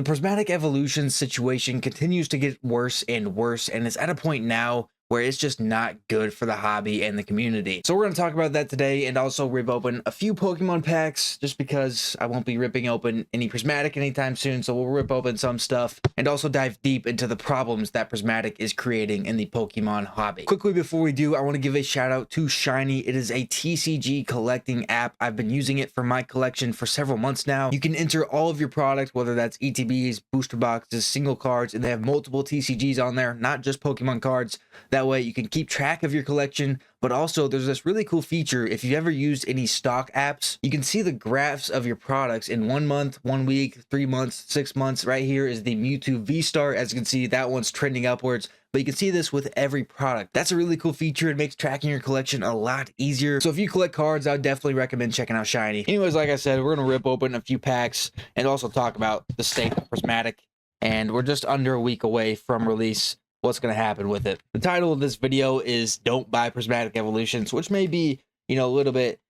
Prismatic Evolutions situation continues to get worse and worse, and it's at a point now where it's just not good for the hobby and the community. So we're going to talk about that today, and also rip open a few Pokemon packs, just because I won't be ripping open any Prismatic anytime soon, so we'll rip open some stuff, and also dive deep into the problems that Prismatic is creating in the Pokemon hobby. Quickly before we do, I want to give a shout out to Shiny. It is a TCG collecting app. I've been using it for my collection for several months now. You can enter all of your products, whether that's ETBs, booster boxes, single cards, and they have multiple TCGs on there, not just Pokemon cards. That way you can keep track of your collection, but also there's this really cool feature. If you've ever used any stock apps, you can see the graphs of your products in 1 month, 1 week, 3 months, 6 months. Right here is the Mewtwo V-Star. As you can see, that one's trending upwards, but you can see this with every product. That's a really cool feature. It makes tracking your collection a lot easier. So if you collect cards, I would definitely recommend checking out Shiny. Anyways, like I said, we're going to rip open a few packs and also talk about the state of Prismatic. And we're just under a week away from release. What's going to happen with it. The title of this video is Don't Buy Prismatic Evolutions, which may be, a little bit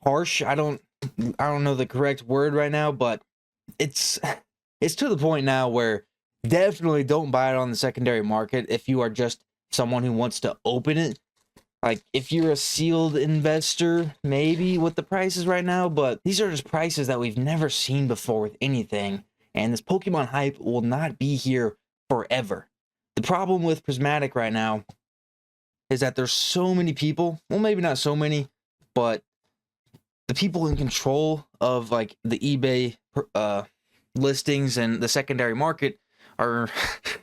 harsh. I don't know the correct word right now, but it's to the point now where definitely don't buy it on the secondary market if you are just someone who wants to open it. Like, if you're a sealed investor, maybe with the prices right now, but these are just prices that we've never seen before with anything, and this Pokemon hype will not be here forever. The problem with Prismatic right now is that there's so many people, well, maybe not so many, but the people in control of like the eBay listings and the secondary market are,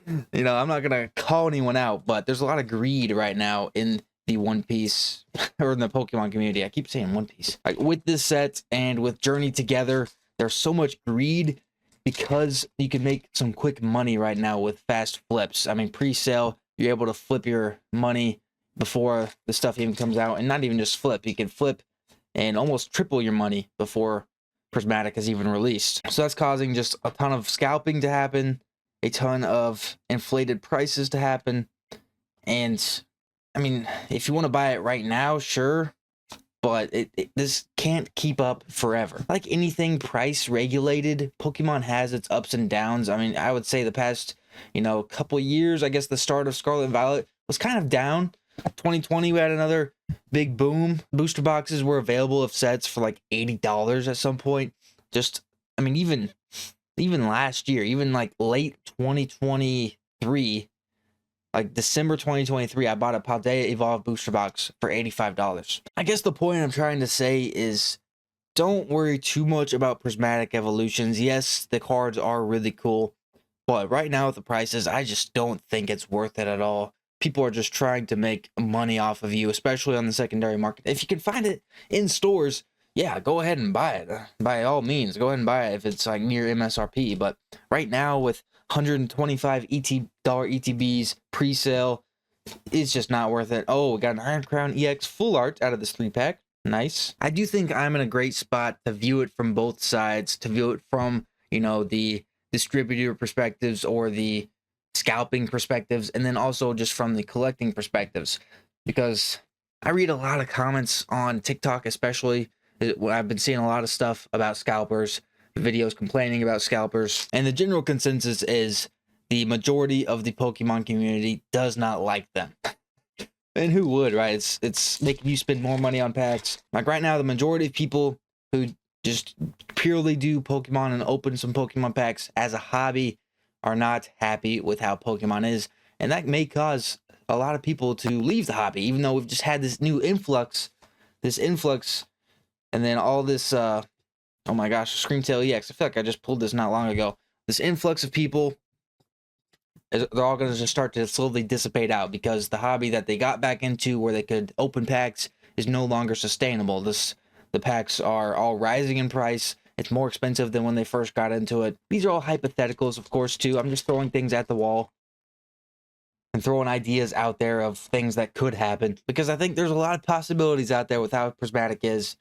I'm not going to call anyone out, but there's a lot of greed right now in the One Piece or in the Pokemon community. I keep saying One Piece. Like, with this set and with Journey Together, there's so much greed, because you can make some quick money right now with fast flips. I mean, pre-sale, you're able to flip your money before the stuff even comes out, and not even just flip. You can flip and almost triple your money before Prismatic is even released. So that's causing just a ton of scalping to happen, a ton of inflated prices to happen. And I mean, if you want to buy it right now, sure, but this can't keep up forever. Like anything price regulated, Pokemon has its ups and downs. I mean, I would say the past, couple years, I guess the start of Scarlet and Violet was kind of down. 2020, we had another big boom. Booster boxes were available of sets for like $80 at some point. Even last year, even like late 2023, like December 2023, I bought a Paldea Evolved booster box for $85. I guess the point I'm trying to say is don't worry too much about Prismatic Evolutions. Yes, the cards are really cool, but right now with the prices, I just don't think it's worth it at all. People are just trying to make money off of you, especially on the secondary market. If you can find it in stores, yeah, go ahead and buy it. By all means, go ahead and buy it if it's like near MSRP. But right now with 125 ETBs pre-sale, it's just not worth it. Oh, we got an Iron Crown EX full art out of this 3-pack. Nice. I do think I'm in a great spot to view it from both sides, to view it from, the distributor perspectives or the scalping perspectives, and then also just from the collecting perspectives, because I read a lot of comments on TikTok, especially. I've been seeing a lot of stuff about scalpers, videos complaining about scalpers, and the general consensus is the majority of the Pokemon community does not like them. And who would, right? It's making you spend more money on packs. Like right now, the majority of people who just purely do Pokemon and open some Pokemon packs as a hobby are not happy with how Pokemon is, and that may cause a lot of people to leave the hobby, even though we've just had this new influx, and then all this, oh my gosh, Screamtail EX. I feel like I just pulled this not long ago. This influx of people, they're all going to just start to slowly dissipate out, because the hobby that they got back into where they could open packs is no longer sustainable. The packs are all rising in price. It's more expensive than when they first got into it. These are all hypotheticals, of course, too. I'm just throwing things at the wall and throwing ideas out there of things that could happen, because I think there's a lot of possibilities out there with how Prismatic is.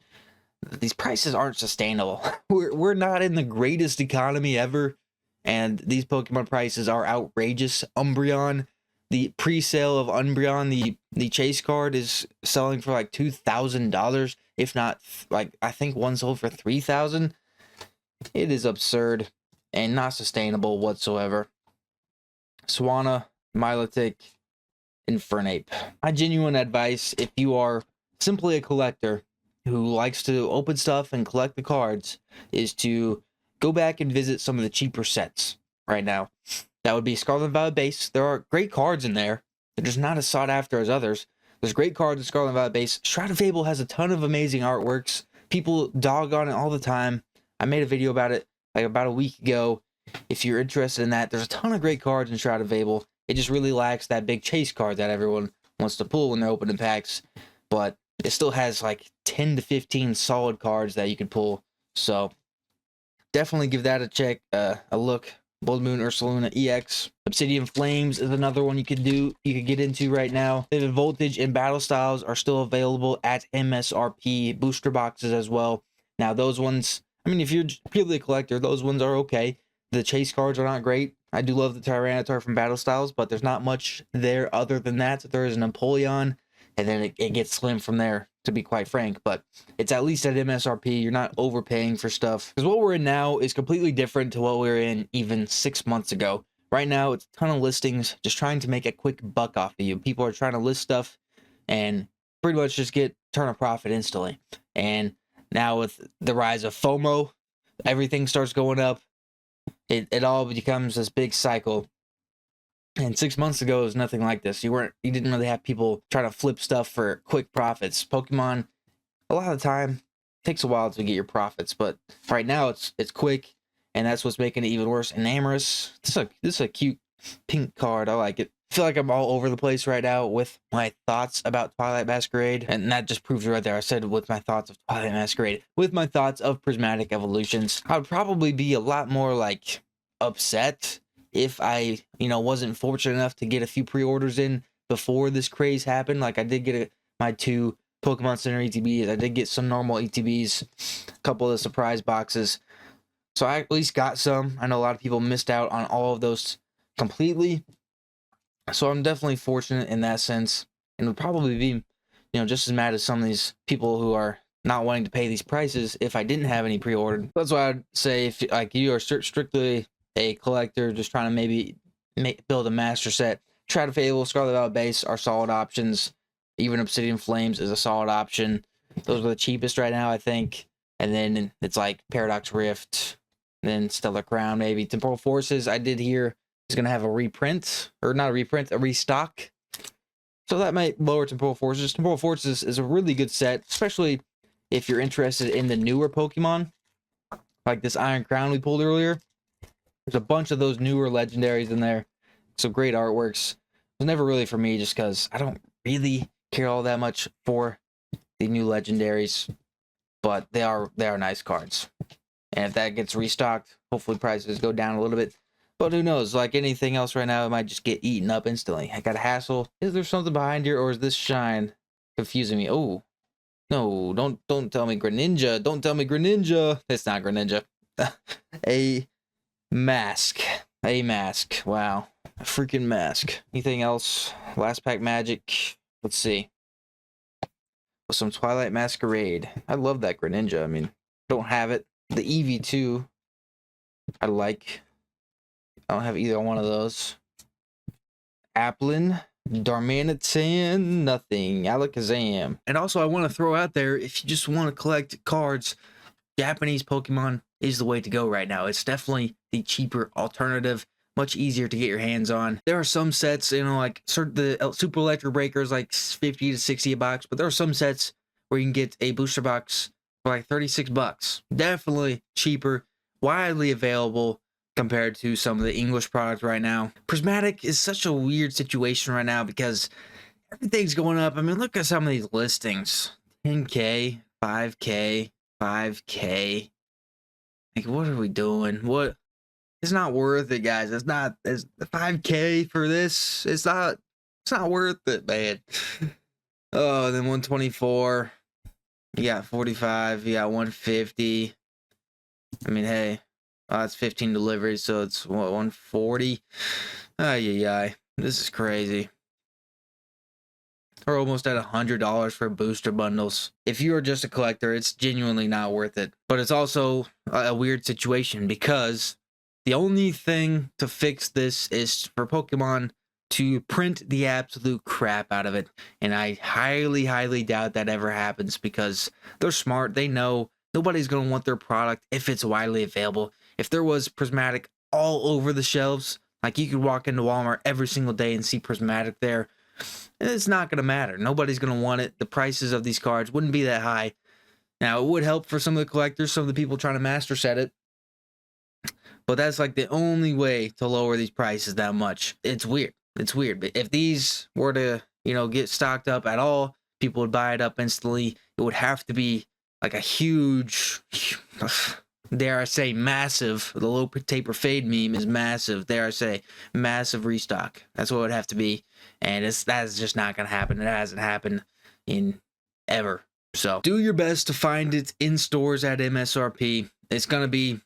These prices aren't sustainable. We're not in the greatest economy ever, and these Pokemon prices are outrageous. Umbreon, the pre-sale of Umbreon, the chase card is selling for like $2,000, if not, like, I think one sold for $3,000. It is absurd. and not sustainable whatsoever. Swana, Milotic, Infernape. My genuine advice, if you are simply a collector who likes to open stuff and collect the cards, is to go back and visit some of the cheaper sets right now. That would be Scarlet Violet base. There are great cards in there. They're just not as sought after as others. There's great cards in Scarlet Violet base. Shroud of Fable has a ton of amazing artworks. People dog on it all the time. I made a video about it like about a week ago. If you're interested in that, there's a ton of great cards in Shroud of Fable. It just really lacks that big chase card that everyone wants to pull when they're opening packs. But it still has like 10 to 15 solid cards that you could pull. So definitely give that a check, a look. Blood Moon Ursaluna EX. Obsidian Flames is another one you could get into right now. Vivid Voltage and Battle Styles are still available at MSRP booster boxes as well. Now those ones, I mean, if you're purely a collector, those ones are okay. The chase cards are not great. I do love the Tyranitar from Battle Styles, but there's not much there other than that. There is an Empoleon, and then it gets slim from there, to be quite frank. But it's at least at MSRP. You're not overpaying for stuff. Because what we're in now is completely different to what we were in even 6 months ago. Right now, it's a ton of listings just trying to make a quick buck off of you. People are trying to list stuff and pretty much just turn a profit instantly. And now with the rise of FOMO, everything starts going up. It all becomes this big cycle. And 6 months ago, it was nothing like this. You didn't really have people trying to flip stuff for quick profits. Pokemon, a lot of the time, takes a while to get your profits, but right now it's quick, and that's what's making it even worse. And Amorous, this is a cute pink card. I like it. I feel like I'm all over the place right now with my thoughts about Twilight Masquerade, and that just proves it right there. I said with my thoughts of Twilight Masquerade, with my thoughts of Prismatic Evolutions. I would probably be a lot more like upset if I, wasn't fortunate enough to get a few pre-orders in before this craze happened. Like I did get my 2 Pokemon Center ETBs. I did get some normal ETBs, a couple of surprise boxes. So I at least got some. I know a lot of people missed out on all of those completely. So I'm definitely fortunate in that sense, and would probably be, just as mad as some of these people who are not wanting to pay these prices if I didn't have any pre-ordered. That's why I'd say if like you are strictly a collector just trying to maybe build a master set, Shroud of Fable, Scarlet Violet base are solid options. Even Obsidian Flames is a solid option. Those are the cheapest right now, I think. And then it's like Paradox Rift, and then Stellar Crown, maybe. Temporal Forces, I did hear, is going to have a reprint, or not a reprint, a restock. So that might lower Temporal Forces. Temporal Forces is a really good set, especially if you're interested in the newer Pokemon, like this Iron Crown we pulled earlier. There's a bunch of those newer legendaries in there. Some great artworks. It was never really for me just because I don't really care all that much for the new legendaries, but they are nice cards. And if that gets restocked, hopefully prices go down a little bit. But who knows? Like anything else right now, it might just get eaten up instantly. I got a hassle. Is there something behind here, or is this shine confusing me? Oh, no! Don't tell me Greninja. Don't tell me Greninja. It's not Greninja. A mask. A mask. Wow. A freaking mask. Anything else? Last pack magic. Let's see. With some Twilight Masquerade. I love that Greninja. I mean, don't have it. The EV2. I like. I don't have either one of those. Applin. Darmanitan. Nothing. Alakazam. And also, I want to throw out there, if you just want to collect cards, Japanese Pokemon is the way to go right now. It's definitely the cheaper alternative, much easier to get your hands on. There are some sets, like the Super Electro Breakers, like 50 to 60 a box, but there are some sets where you can get a booster box for like 36 bucks. Definitely cheaper, widely available compared to some of the English products right now. Prismatic is such a weird situation right now because everything's going up. I mean, look at some of these listings. 10K, 5K, 5K. Like, what are we doing? What? It's not worth it, guys. It's 5K for this. It's not worth it, man. Oh, then 124. You got 45. You got 150. I mean, hey, that's 15 deliveries, so it's what, 140. Ay. This is crazy. We're almost at $100 for booster bundles. If you are just a collector, it's genuinely not worth it. But it's also a weird situation because The only thing to fix this is for Pokemon to print the absolute crap out of it. And I highly, highly doubt that ever happens because they're smart. They know nobody's going to want their product if it's widely available. If there was Prismatic all over the shelves, like you could walk into Walmart every single day and see Prismatic there, it's not going to matter. Nobody's going to want it. The prices of these cards wouldn't be that high. Now, it would help for some of the collectors, some of the people trying to master set it. But that's like the only way to lower these prices that much. It's weird. It's weird. But if these were to, get stocked up at all, people would buy it up instantly. It would have to be like a huge, dare I say, massive. The low taper fade meme is massive. Dare I say, massive restock. That's what it would have to be. And that's just not going to happen. It hasn't happened in ever. So do your best to find it in stores at MSRP. It's going to be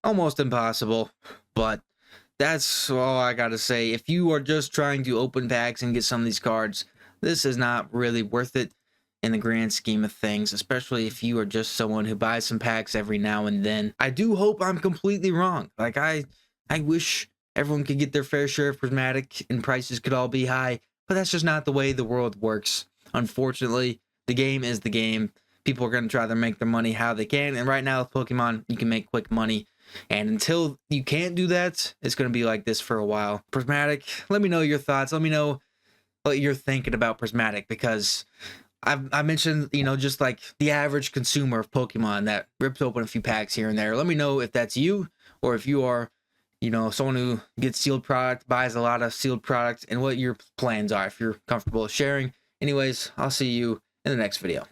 almost impossible, but that's all I gotta say. If you are just trying to open packs and get some of these cards, this is not really worth it in the grand scheme of things, especially if you are just someone who buys some packs every now and then. I do hope I'm completely wrong. Like, I wish everyone could get their fair share of Prismatic and prices could all be high, but that's just not the way the world works. Unfortunately, the game is the game. People are going to try to make their money how they can, and right now with Pokemon, you can make quick money. And until you can't do that, it's going to be like this for a while. Prismatic, let me know your thoughts. Let me know what you're thinking about Prismatic, because I mentioned, just like the average consumer of Pokemon that rips open a few packs here and there. Let me know if that's you, or if you are, someone who gets sealed product, buys a lot of sealed product, and what your plans are, if you're comfortable sharing. Anyways, I'll see you in the next video.